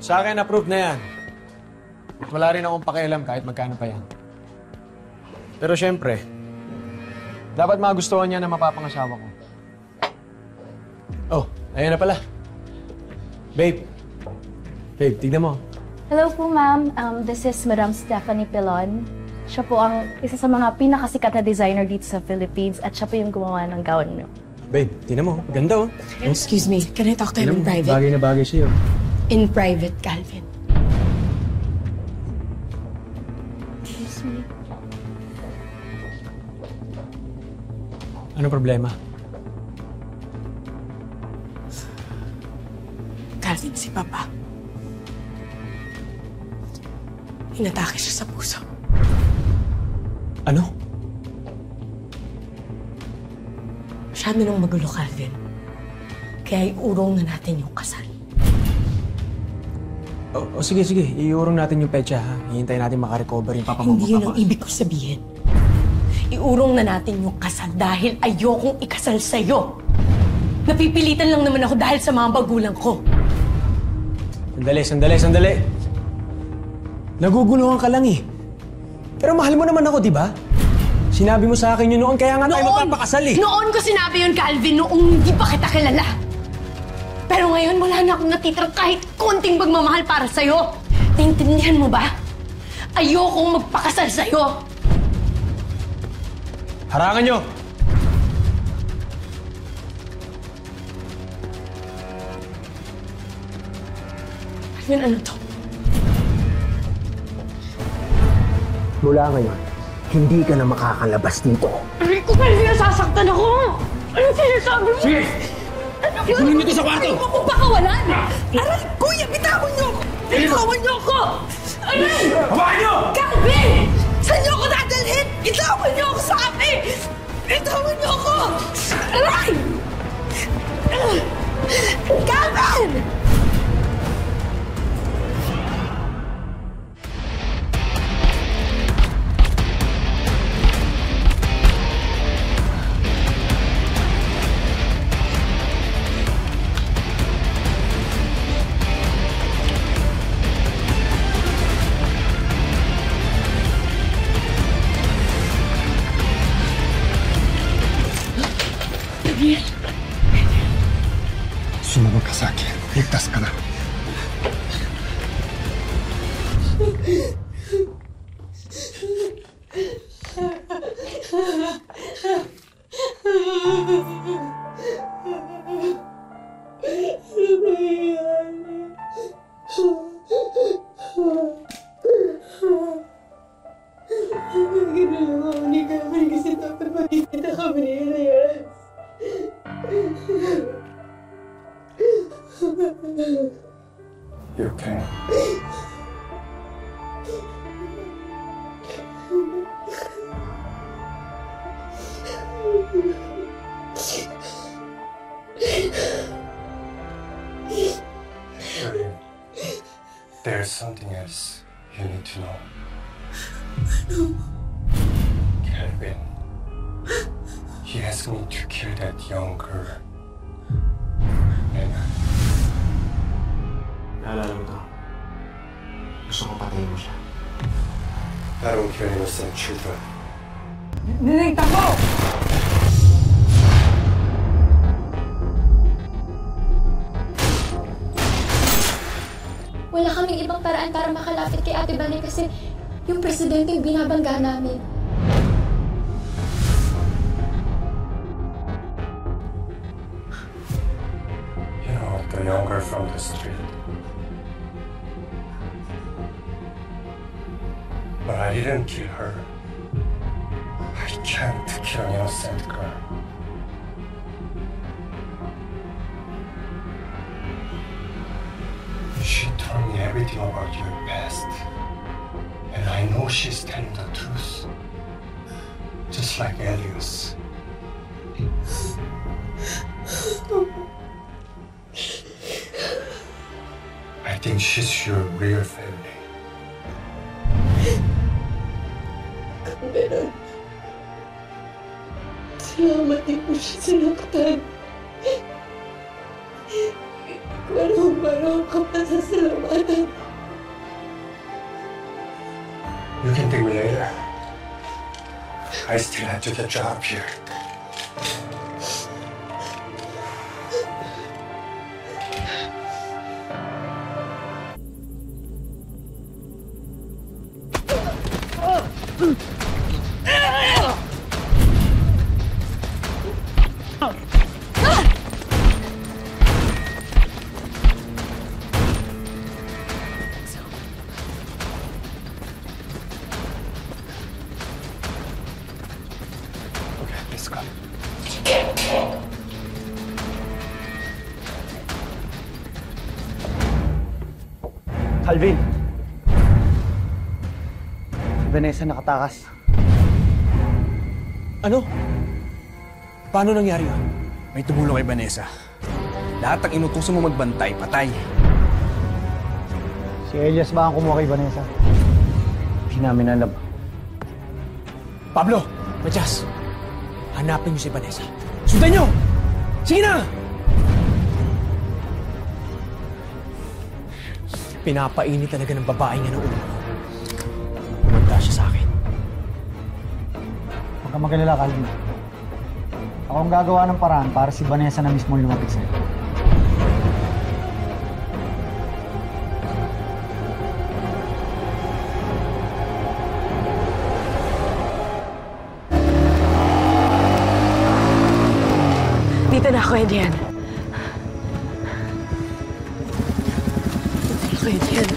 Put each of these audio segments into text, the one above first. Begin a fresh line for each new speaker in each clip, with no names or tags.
Sa akin, approved na yan. At wala rin akong pakialam kahit magkano pa yan. Pero syempre, dapat magustuhan niya na mapapangasawa ko. Oh, ayan na pala. Babe. Babe, tignan mo.
Hello po, ma'am. This is Madam Stephanie Pilon. Siya po ang isa sa mga pinakasikat na designer dito sa Philippines at siya po yung gumawa ng gown niyo.
Babe, tignan mo. Ganda, oh.
Excuse me, can I talk to him in private?
Bagay na bagay sa'yo.
In private, Calvin.
Excuse me.
Ano problema?
Calvin, si Papa. Inatake siya sa puso.
Ano?
Masyado nang magulo, Calvin. Kaya iurong na natin yung kasal.
Sige. Iurong natin yung petsa, ha? Hihintayin natin makarecover yung papa mo.
Hindi yun ang ibig ko sabihin. Iurong na natin yung kasal dahil ayokong ikasal sa'yo. Napipilitan lang naman ako dahil sa mga magulang ko.
Sandali. Naguguluhan ka lang, eh. Pero mahal mo naman ako, di ba? Sinabi mo sa akin yun noon, kaya nga tayo magpapakasal, eh.
Noon ko sinabi yun, Calvin, noong hindi pa kita kilala. Pero ngayon, wala na akong natitirang kahit konting pagmamahal para sa'yo. Naintindihan mo ba? Ayokong magpakasal sa'yo.
Harangan nyo!
Calvin, ano to?
Mula ngayon, hindi ka na makakalabas dito.
Aray ko, Calvin, nasasaktan ako! Anong sinasabi mo?
Sige! Kunin mo ito sa kwarto!
Aray ko kung pakawalan! Aray, kuya, bitawan niyo ako! Bitawan niyo ako! Aray!
Hawakan niyo!
Calvin! Saan niyo ako dadalhin? Bitawan niyo ako sa akin! Bitawan niyo ako! Aray! Calvin!
Sumunod ka sa akin. Ligtas ka na. You okay? Shirley, there's something else you need to know. Calvin, he asked me to kill that young girl. And
Naalala mo to. Gusto ko patayin mo siya.
I don't kill innocent children.
Niligtan mo!
Wala kaming ibang paraan para makalapit kay Ate Balay kasi yung presidente yung binabangga namin.
You know, the young girl from the street. But I didn't kill her. I can't kill an innocent girl. She told me everything about your past. And I know she's telling the truth. Just like Elias. I think she's your real family.
Meron. Salamat din po siya sinaktan. Hindi ko alam paano ka pasasalamat.
You can take me later. I still have to get a job here. Okay, let's go.
Alvin! Si Vanessa nakatakas.
Ano? Paano nangyari yun?
May tumulong kay Vanessa. Lahat ng inutusan mo magbantay, patay.
Si Elias ba ang kumuha kay Vanessa? Hindi namin alam.
Pablo! Matias! Hanapin niyo si Vanessa. Sundan niyo! Sige na! Pinapainit talaga ng babae niya ng ulo. Kumanda siya sa akin.
Huwag kang magalala, Calvin. Ako ang gagawa ng paraan para si Vanessa na mismo lumapit sa'yo.
Dito na ako, Edian. Dito na ako, Edian.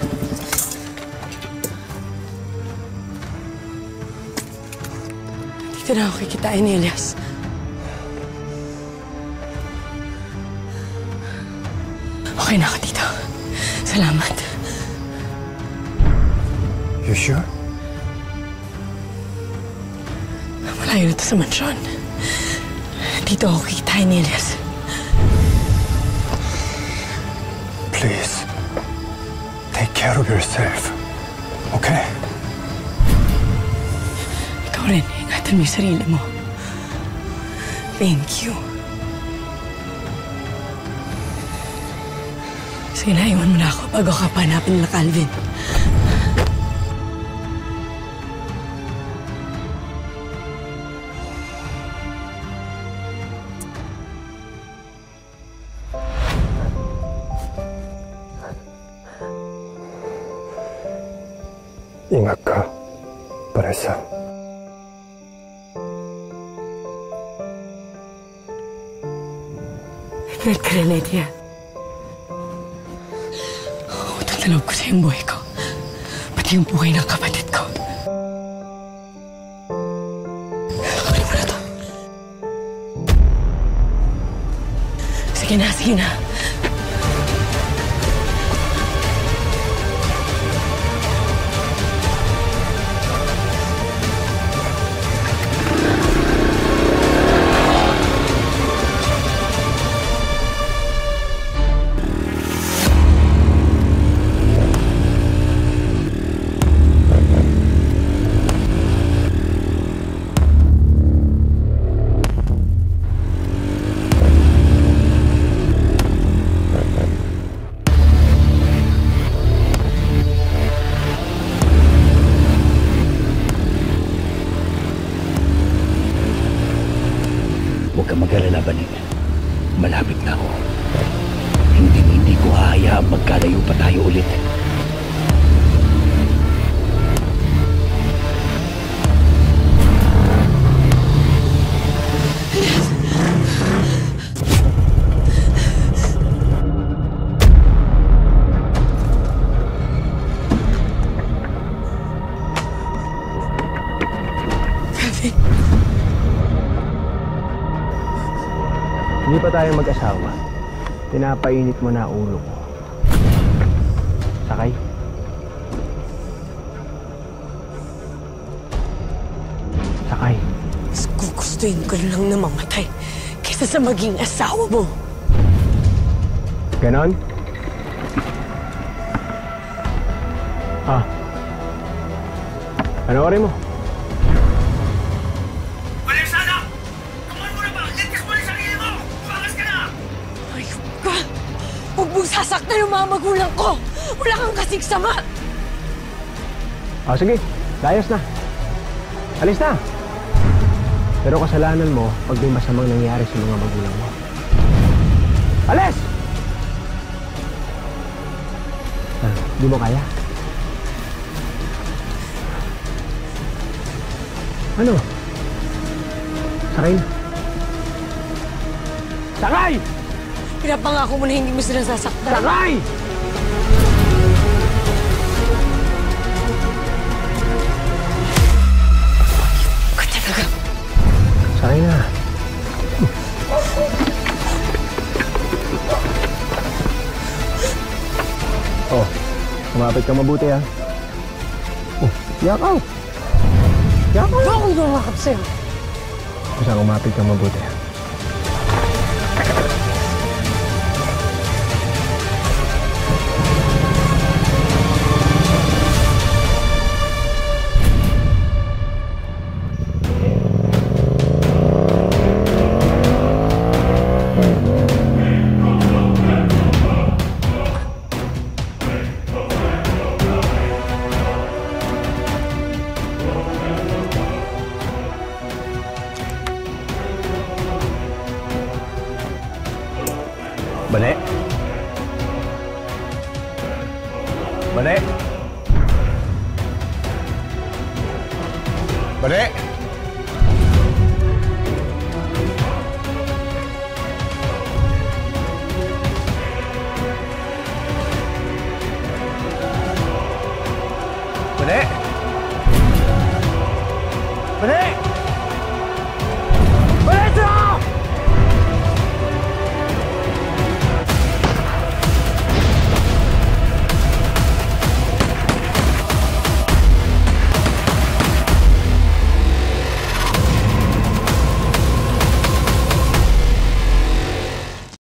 Dito na ako kikitain ni Elias. Okay na ako dito. Salamat.
You sure?
Malayo na ito sa mansyon. Dito ako kikitain ni Elias.
Please, take care of yourself. Okay?
Ikaw rin, ingatan mo yung sarili mo. Thank you. Sige na, iwan mo na ako bago ka panapin nila Calvin.
Ingat ka, Vanessa.
Ingat ka rin, Edia. Utang na loob ko sa iyong buhay ko. Pati yung buhay ng kapatid ko. Kunin mo na to. Sige na, sige na.
Huwag kang mag-alala, Banig. Malapit na ako. Hindi ko hahayaang magkalayo pa tayo ulit.
Hindi pa tayo mag-asawa. Pinapainit mo na ulo ko. Sakay? Sakay.
Mas gugustuhin ko lang na mamatay kaysa sa maging asawa mo.
Ganon? Ah. Panoorin mo.
Huwag mong sasaktan yung mga magulang ko! Wala kang kasing sama!
O sige, layas na. Alis na. Pero kasalanan mo pag may masamang nangyari sa mga magulang mo. Alis! Di mo kaya? Ano? Sakay na. Sakay!
Pinapangako mo na hindi mo sila sasaktan.
Sakay!
Ka talaga.
Sakay na. Oh, kumapit ka mabuti ha. Oh, yakaw. Yakaw.
Bakit ko nakakap sa'yo?
Basta kumapit ka mabuti ha. Bane? Bane? Bane?